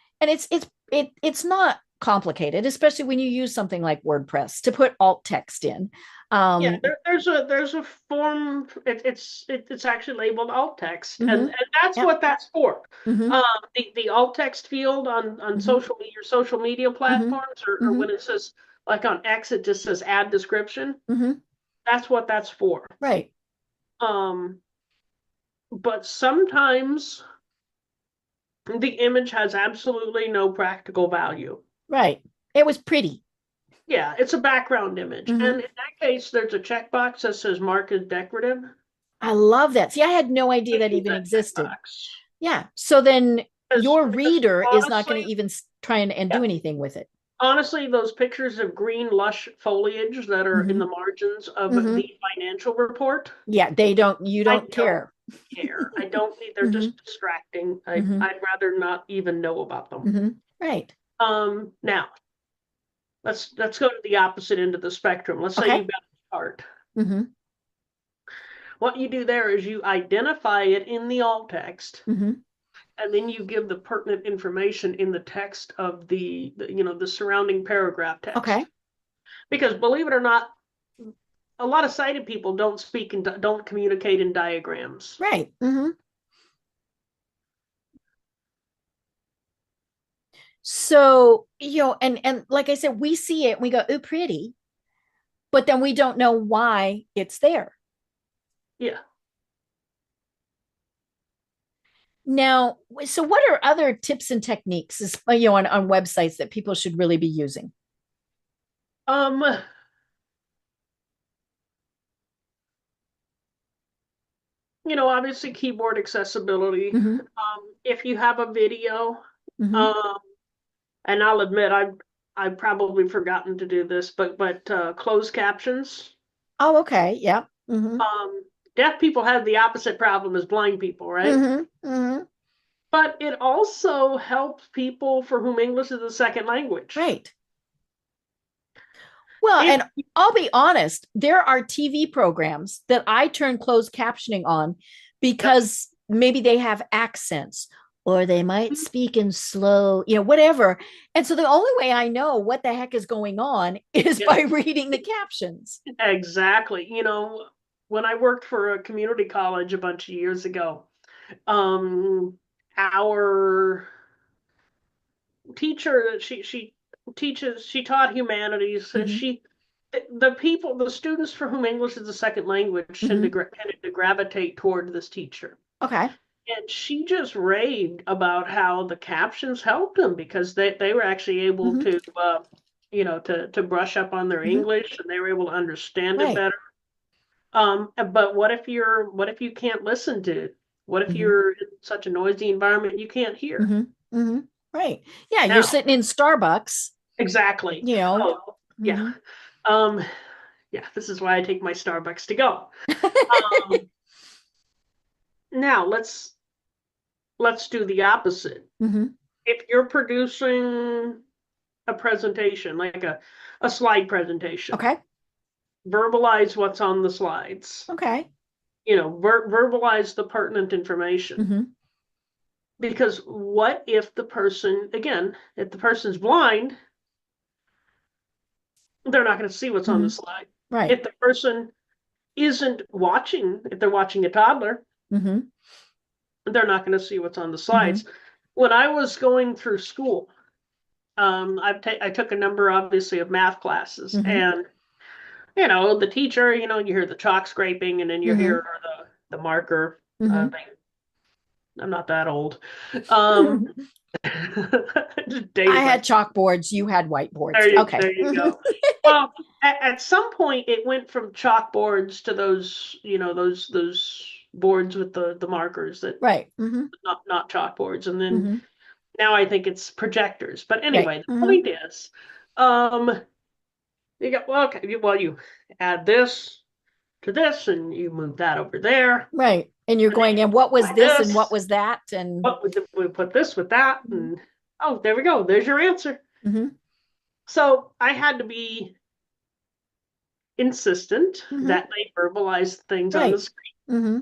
B: not complicated, especially when you use something like WordPress to put alt text in.
C: There's a form. It's actually labeled alt text, and that's what that's for. The alt text field on your social media platforms, or when it says, like on X, it just says add description. That's what that's for.
B: Right.
C: But sometimes the image has absolutely no practical value.
B: Right. It was pretty.
C: Yeah, it's a background image. And in that case, there's a checkbox that says mark as decorative.
B: I love that. See, I had no idea that even existed. Checkbox. Yeah. So then your reader is not going to even try and do anything with it.
C: Honestly, those pictures of green, lush foliage that are in the margins of the financial report.
B: Yeah, you don't care.
C: I don't need, they're just distracting. I'd rather not even know about them.
B: Right.
C: Now, Let's go to the opposite end of the spectrum. Let's say
B: Okay.
C: you've got a chart.
B: Mm-hmm.
C: What you do there is you identify it in the alt text,
B: Mm-hmm.
C: and then you give the pertinent information in the text of the surrounding paragraph
B: Okay.
C: text. Because believe it or not, a lot of sighted people don't communicate in diagrams.
B: Right. Mm-hmm. So, and like I said, we see it, we go, ooh, pretty, but then we don't know why it's there.
C: Yeah.
B: Now, so what are other tips and techniques, on websites that people should really be using?
C: Um, obviously keyboard accessibility.
B: Mm-hmm.
C: If you have a video,
B: Mm-hmm.
C: um, and I'll admit I've probably forgotten to do this, but closed captions.
B: Oh, okay. Yeah. Mm-hmm.
C: Deaf people have the opposite problem as blind people, right?
B: Mm-hmm. Mm-hmm.
C: But it also helps people for whom English is a second language.
B: Right. Well,
C: If
B: and I'll be honest, there are TV programs that I turn closed captioning on
C: Yep.
B: because maybe they have accents or they might speak in slow, whatever. And so the only way I know what the heck is going on is
C: Yeah,
B: by reading the captions.
C: exactly. When I worked for a community college a bunch of years ago, um, our teacher, she taught humanities.
B: Mm-hmm.
C: The students for whom English is a second language
B: Mm-hmm.
C: tended to gravitate toward this teacher.
B: Okay.
C: And she just raved about how the captions helped them because they were actually able
B: Mm-hmm.
C: to, to brush up on their
B: Mm-hmm.
C: English, and they were able to understand it
B: Right.
C: better. But what if you can't listen to it? What if
B: Mm-hmm.
C: you're in such a noisy environment you can't hear?
B: Mm-hmm. Mm-hmm. Right. Yeah. You're
C: Now,
B: sitting in Starbucks,
C: exactly.
B: you know.
C: Oh, yeah.
B: Mm-hmm.
C: Um, yeah, this is why I take my Starbucks to go. Um, now let's do the opposite.
B: Mm-hmm.
C: If you're producing a presentation, like a slide presentation,
B: Okay.
C: verbalize what's on the slides.
B: Okay.
C: Verbalize the pertinent information.
B: Mm-hmm.
C: Because what if if the person's blind, they're not going to see what's on the
B: Mm-hmm.
C: slide.
B: Right.
C: If the person isn't watching, if they're watching a toddler,
B: Mm-hmm.
C: they're not going to see what's on the
B: Mm-hmm.
C: slides. When I was going through school, I took a number, obviously, of math classes,
B: Mm-hmm.
C: and the teacher, you hear the chalk scraping, and then you
B: Mm-hmm.
C: hear the marker.
B: Mm-hmm.
C: Thing. I'm not that old. Um, just
B: I
C: dated
B: had
C: myself.
B: chalkboards, you had whiteboards.
C: There you,
B: Okay.
C: there you go. Well, at some point, it went from chalkboards to those boards with the markers that
B: Right. Mm-hmm.
C: not chalkboards, and then
B: Mm-hmm.
C: now I think it's projectors. But
B: Right.
C: anyway, the
B: Mm-hmm.
C: point is, um, you add this to this, and you move that over there,
B: Right. And you're
C: and then
B: going,
C: you
B: and what was
C: apply
B: this and what
C: this.
B: was that? And
C: We put this with that,
B: mm-hmm.
C: and oh, there we go. There's your answer.
B: Mm-hmm.
C: So I had to be insistent
B: Mm-hmm.
C: that they verbalize things on the
B: Right.
C: screen.
B: Mm-hmm.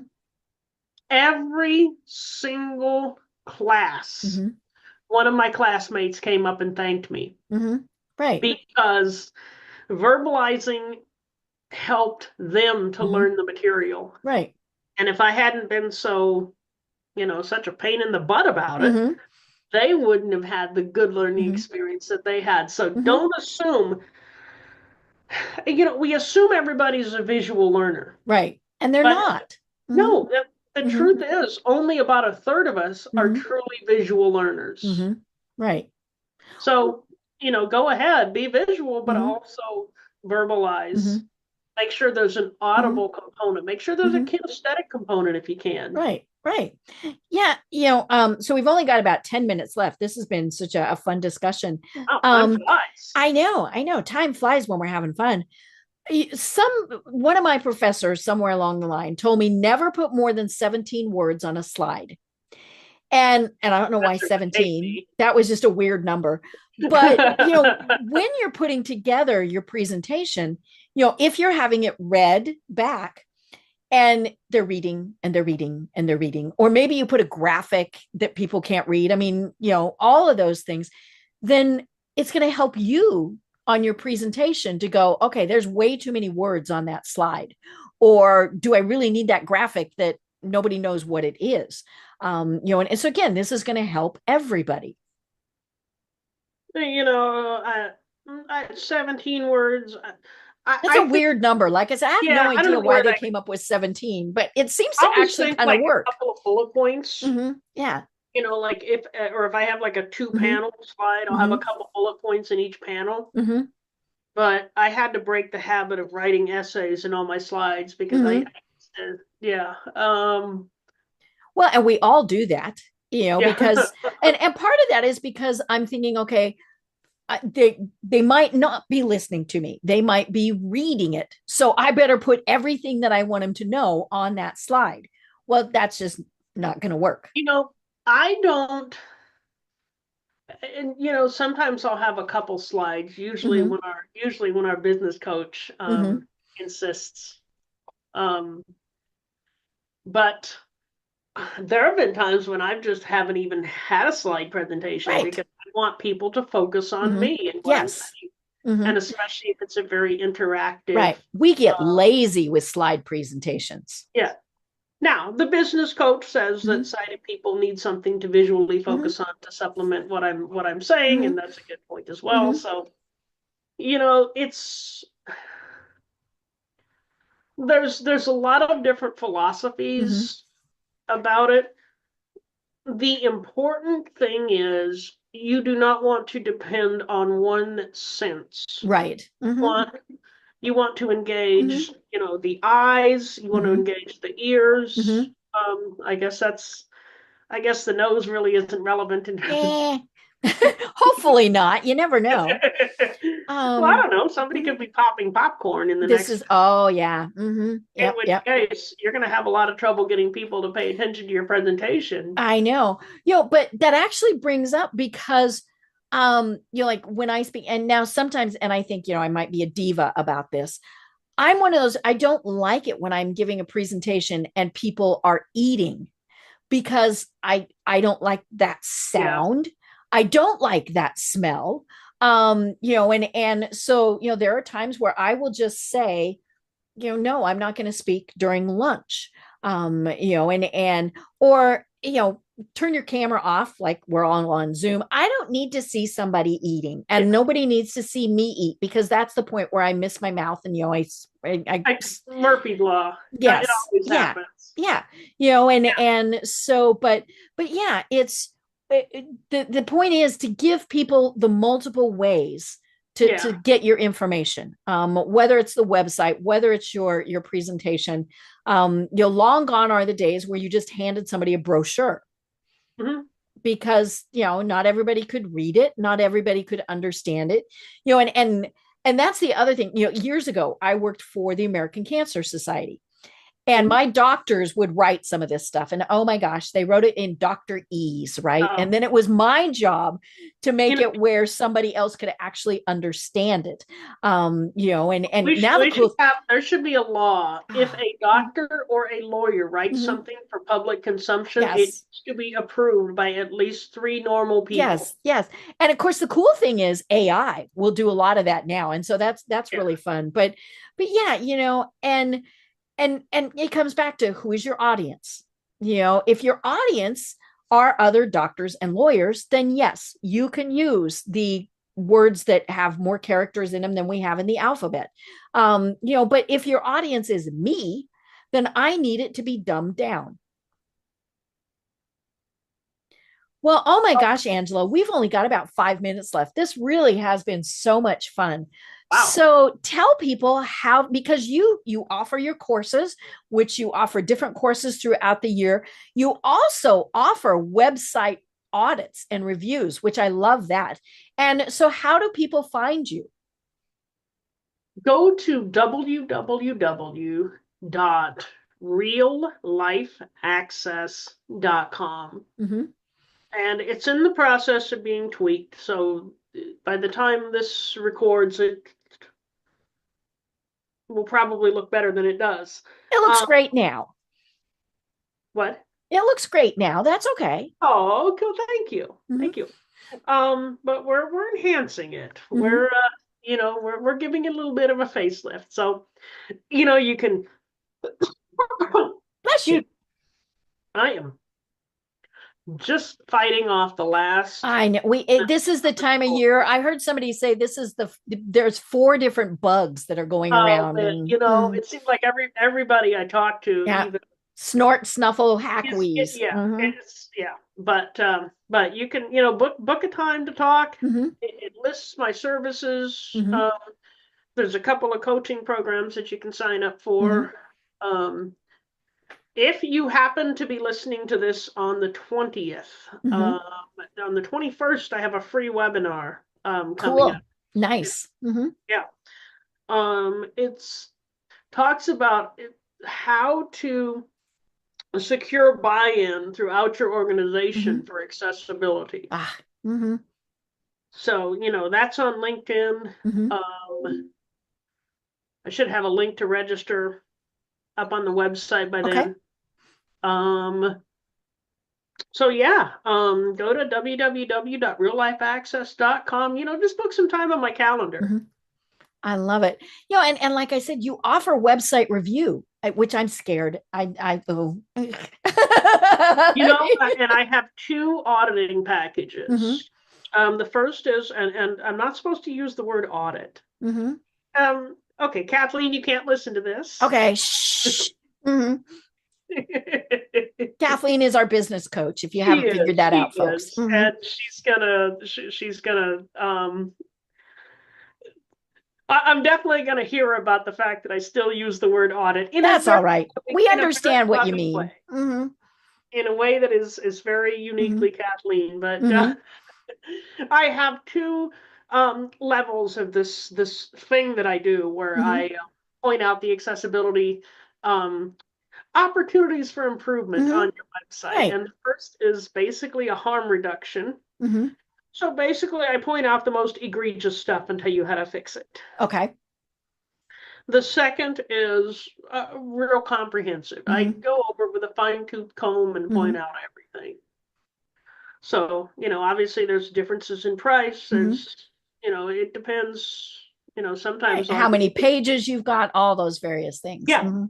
C: Every single class,
B: Mm-hmm.
C: one of my classmates came up and thanked me
B: Mm-hmm. Right.
C: because verbalizing helped them to
B: Mm-hmm.
C: learn the material.
B: Right.
C: And if I hadn't been such a pain in the butt about it,
B: Mm-hmm.
C: they wouldn't have had the good learning
B: Mm-hmm.
C: experience that they had. So
B: Mm-hmm.
C: don't assume, we assume everybody's a visual learner,
B: Right. And they're
C: but
B: not. Mm-hmm.
C: no, the
B: Mm-hmm.
C: truth is only about a third of us are
B: Mm-hmm.
C: truly visual learners.
B: Mm-hmm. Right.
C: So, go ahead, be visual, but
B: Mm-hmm.
C: also verbalize.
B: Mm-hmm.
C: Make sure there's an
B: Mm-hmm.
C: audible component. Make sure there's a
B: Mm-hmm.
C: kinesthetic component if you can.
B: Right, right. Yeah, so we've only got about 10 minutes left. This has been such a fun discussion.
C: Oh, time
B: Um,
C: flies.
B: I know. Time flies when we're having fun. One of my professors somewhere along the line told me never put more than 17 words on a slide. And I don't know why 17. That was just a weird number. But, when you're putting together your presentation, if you're having it read back and they're reading and they're reading and they're reading, or maybe you put a graphic that people can't read. I mean, all of those things, then it's going to help you on your presentation to go, okay, there's way too many words on that slide. Or do I really need that graphic that nobody knows what it is? And so again, this is going to help everybody.
C: 17 words.
B: That's a weird number. Like I said, I have no idea why they came up with 17, but it seems to actually kind of work.
C: A couple of bullet points.
B: Yeah.
C: Like if I have like a 2-panel slide, I'll have a couple bullet points in each panel. But I had to break the habit of writing essays in all my slides because
B: well, and we all do that, because and part of that is because I'm thinking, okay, they might not be listening to me. They might be reading it. So I better put everything that I want them to know on that slide. Well, that's just not going to work.
C: I don't. And sometimes I'll have a couple slides. Usually when our business coach insists. But there have been times when I just haven't even had a slide presentation because I want people to focus on me and what I'm saying. And especially if it's a very interactive.
B: Right. We get lazy with slide presentations.
C: Yeah. Now, the business coach says that sighted people need something to visually focus on to supplement what I'm saying, and that's a good point as well. So, it's there's a lot of different philosophies about it. The important thing is you do not want to depend on one sense.
B: Right.
C: You want to engage, the eyes, you want to engage the ears. I guess the nose really isn't relevant in terms
B: Hopefully not. You never know.
C: Well, I don't know. Somebody could be popping popcorn in the next.
B: Yeah.
C: In which case, you're going to have a lot of trouble getting people to pay attention to your presentation.
B: I know. But that actually brings up because like when I speak, and now sometimes, and I think, I might be a diva about this. I'm one of those, I don't like it when I'm giving a presentation and people are eating because I don't like that sound. I don't like that smell. And so, there are times where I will just say, no, I'm not going to speak during lunch. Or turn your camera off, like we're all on Zoom. I don't need to see somebody eating, and nobody needs to see me eat, because that's the point where I miss my mouth and I
C: Murphy's Law.
B: Yes.
C: It always happens.
B: Yeah. And so, but yeah, it's the point is to give people the multiple ways to get your information, whether it's the website, whether it's your presentation. Long gone are the days where you just handed somebody a brochure. Because not everybody could read it, not everybody could understand it, and that's the other thing. Years ago I worked for the American Cancer Society, and my doctors would write some of this stuff, and oh my gosh, they wrote it in Dr. Ease, right? And then it was my job to make it where somebody else could actually understand it. And now
C: there should be a law. If a doctor or a lawyer writes something for public consumption, it needs to be approved by at least 3 normal people.
B: Yes. And of course, the cool thing is AI will do a lot of that now, and so that's really fun. But yeah, and it comes back to, who is your audience? If your audience are other doctors and lawyers, then yes, you can use the words that have more characters in them than we have in the alphabet. But if your audience is me, then I need it to be dumbed down. Well, oh my gosh, Angela, we've only got about 5 minutes left. This really has been so much fun. Wow. So tell people how, because you offer your courses, which you offer different courses throughout the year. You also offer website audits and reviews, which I love that. And so how do people find you?
C: Go to www.reallifeaccess.com. And it's in the process of being tweaked. So by the time this records, it will probably look better than it does.
B: It looks
C: Um,
B: great now.
C: what?
B: It looks great now. That's okay.
C: Oh, cool. Thank you.
B: Mm-hmm.
C: Thank you. But we're enhancing it.
B: Mm-hmm.
C: We're giving it a little bit of a facelift. So, you can
B: Bless you.
C: I am just fighting off the last.
B: I know this is the time of year. I heard somebody say there's 4 different bugs that are going around, and
C: It seems like everybody I talk to,
B: yeah,
C: even
B: snort, snuffle, hack, wheeze.
C: yeah,
B: Mm-hmm.
C: but you can, book a time to talk.
B: Mm-hmm.
C: It lists my services.
B: Mm-hmm.
C: There's a couple of coaching programs that you can sign up
B: Mm-hmm.
C: for. If you happen to be listening to this on the 20th,
B: Mm-hmm.
C: on the 21st, I have a free webinar coming
B: Cool.
C: up.
B: Nice. Mm-hmm.
C: Yeah. It's talks about how to secure buy-in throughout your organization
B: Mm-hmm.
C: for accessibility.
B: Ah. Mm-hmm.
C: So, that's on LinkedIn.
B: Mm-hmm.
C: I should have a link to register up on the website by
B: Okay.
C: then. So yeah, go to www.reallifeaccess.com. Just book some time on my calendar.
B: Mm-hmm. I love it. And like I said, you offer website review, which I'm scared. Oh.
C: And I have 2 auditing packages.
B: Mm-hmm.
C: The first is, and I'm not supposed to use the word audit.
B: Mm-hmm.
C: Okay, Kathleen, you can't listen to this.
B: Okay. Shh. Mm-hmm. Kathleen is our business coach. If you haven't figured that out, folks. Mm-hmm.
C: And she's gonna I'm definitely gonna hear about the fact that I still use the word audit.
B: That's all right. We understand what you mean.
C: Mm-hmm. In a way that is very uniquely Kathleen. But I have 2 levels of this thing that I do where I point out the accessibility opportunities for improvement on your website. Right. And the first is basically a harm reduction. So basically, I point out the most egregious stuff and tell you how to fix it.
B: Okay.
C: The second is real comprehensive. I go over with a fine-tooth comb and point out everything. So, obviously there's differences in price. There's, it depends, sometimes
B: how many pages you've got, all those various things.
C: Yeah.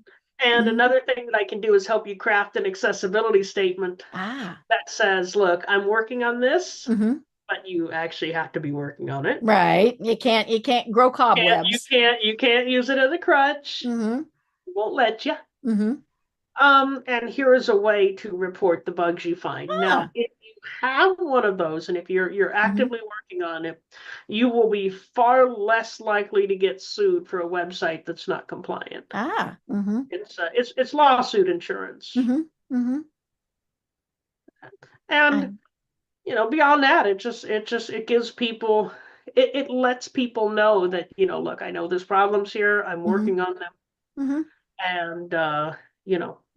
C: And another thing that I can do is help you craft an accessibility statement that says, look, I'm working on this, but you actually have to be working on it.
B: Right. You can't grow cobwebs.
C: You can't use it as a crutch. Won't let you. And here is a way to report the bugs you find. Now, if you have one of those, and if you're actively working on it, you will be far less likely to get sued for a website that's not compliant. It's lawsuit insurance. And beyond that, it gives people, it lets people know that, look, I know there's problems here. I'm working on them. And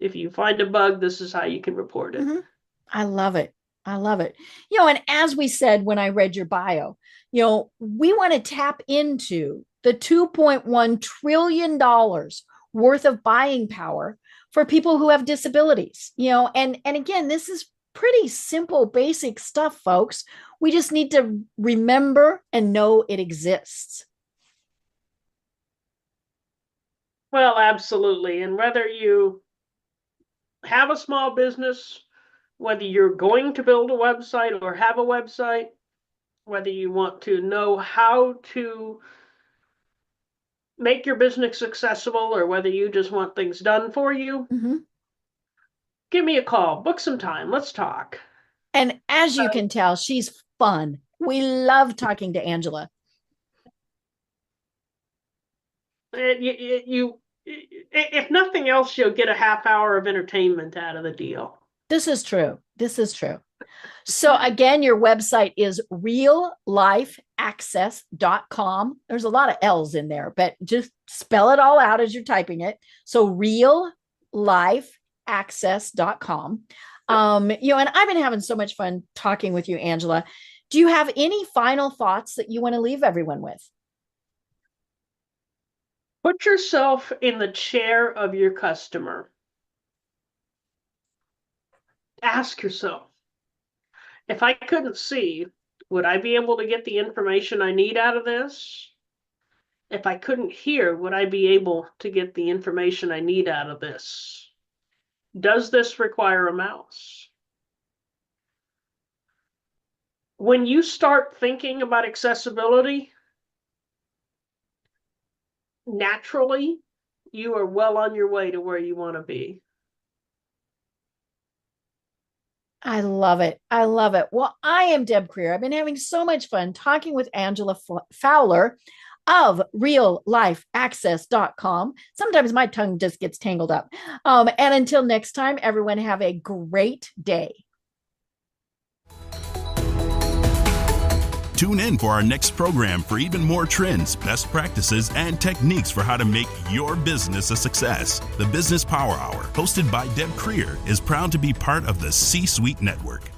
C: if you find a bug, this is how you can report it.
B: I love it. I love it. And as we said when I read your bio, we want to tap into the $2.1 trillion worth of buying power for people who have disabilities. And again, this is pretty simple, basic stuff, folks. We just need to remember and know it exists.
C: Well, absolutely. And whether you have a small business, whether you're going to build a website or have a website, whether you want to know how to make your business accessible or whether you just want things done for you, give me a call, book some time, let's talk.
B: And as you can tell, she's fun. We love talking to Angela.
C: If nothing else, you'll get a half hour of entertainment out of the deal.
B: This is true. So again, your website is reallifeaccess.com. There's a lot of L's in there, but just spell it all out as you're typing it. So reallifeaccess.com. And I've been having so much fun talking with you, Angela. Do you have any final thoughts that you want to leave everyone with?
C: Put yourself in the chair of your customer. Ask yourself, if I couldn't see, would I be able to get the information I need out of this? If I couldn't hear, would I be able to get the information I need out of this? Does this require a mouse? When you start thinking about accessibility, naturally, you are well on your way to where you want to be.
B: I love it. I love it. Well, I am Deb Creer. I've been having so much fun talking with Angela Fowler of reallifeaccess.com. Sometimes my tongue just gets tangled up. And until next time, everyone have a great day.
A: Tune in for our next program for even more trends, best practices, and techniques for how to make your business a success. The Business Power Hour, hosted by Deb Creer, is proud to be part of the C-Suite Network.